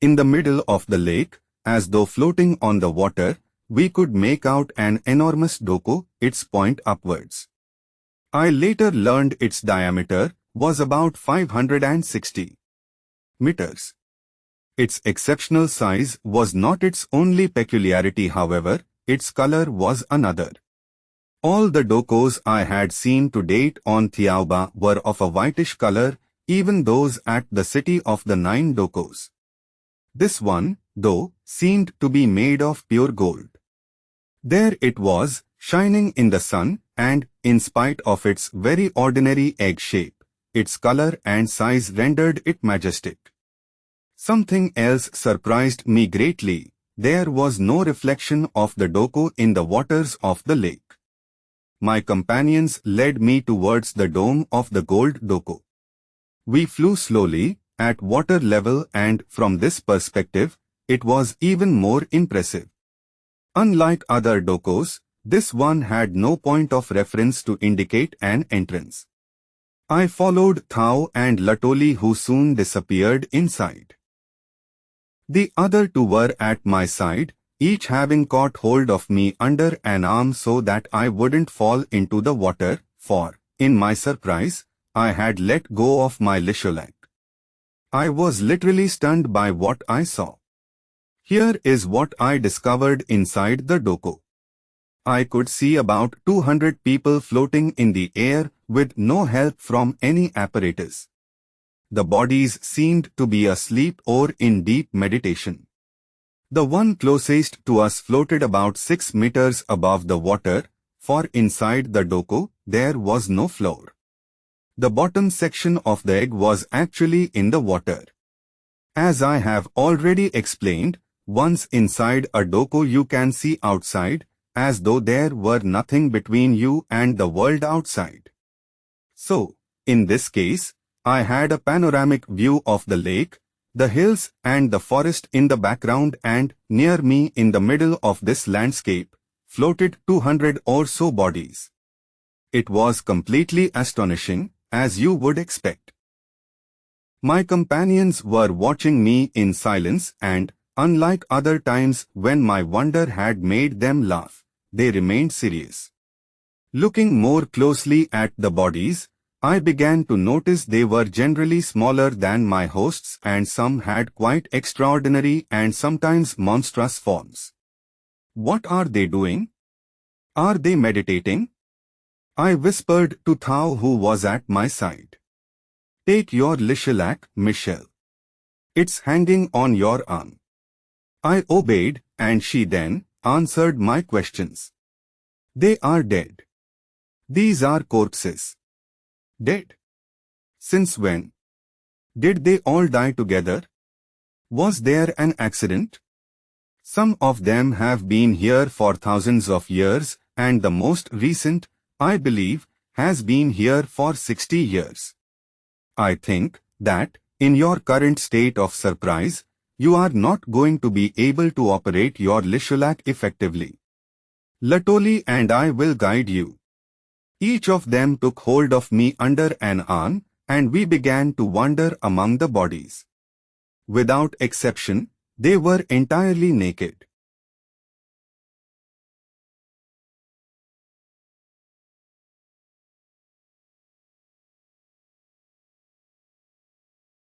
In the middle of the lake, as though floating on the water, we could make out an enormous doku, its point upwards. I later learned its diameter was about 560 meters. Its exceptional size was not its only peculiarity, however, its color was another. All the dokos I had seen to date on Thiaoouba were of a whitish color, even those at the City of the Nine Dokos. This one, though, seemed to be made of pure gold. There it was, shining in the sun, and, in spite of its very ordinary egg shape, its color and size rendered it majestic. Something else surprised me greatly. There was no reflection of the doku in the waters of the lake. My companions led me towards the dome of the gold doku. We flew slowly, at water level, and from this perspective, it was even more impressive. Unlike other dokos, this one had no point of reference to indicate an entrance. I followed Thao and Latoli, who soon disappeared inside. The other two were at my side, each having caught hold of me under an arm so that I wouldn't fall into the water, for, in my surprise, I had let go of my lisholak. I was literally stunned by what I saw. Here is what I discovered inside the doku. I could see about 200 people floating in the air with no help from any apparatus. The bodies seemed to be asleep or in deep meditation. The one closest to us floated about 6 meters above the water, for inside the doku, there was no floor. The bottom section of the egg was actually in the water. As I have already explained, once inside a doku you can see outside, as though there were nothing between you and the world outside. So, in this case, I had a panoramic view of the lake, the hills and the forest in the background, and near me in the middle of this landscape, floated 200 or so bodies. It was completely astonishing, as you would expect. My companions were watching me in silence, and, unlike other times when my wonder had made them laugh, they remained serious. Looking more closely at the bodies, I began to notice they were generally smaller than my hosts, and some had quite extraordinary and sometimes monstrous forms. What are they doing? Are they meditating? I whispered to Thao, who was at my side. Take your lisholak, Michelle. It's hanging on your arm. I obeyed, and she then answered my questions. They are dead. These are corpses. Dead? Since when? Did they all die together? Was there an accident? Some of them have been here for thousands of years, and the most recent, I believe, has been here for 60 years. I think that, in your current state of surprise, you are not going to be able to operate your lisholak effectively. Latoli and I will guide you. Each of them took hold of me under an arm, and we began to wander among the bodies. Without exception, they were entirely naked.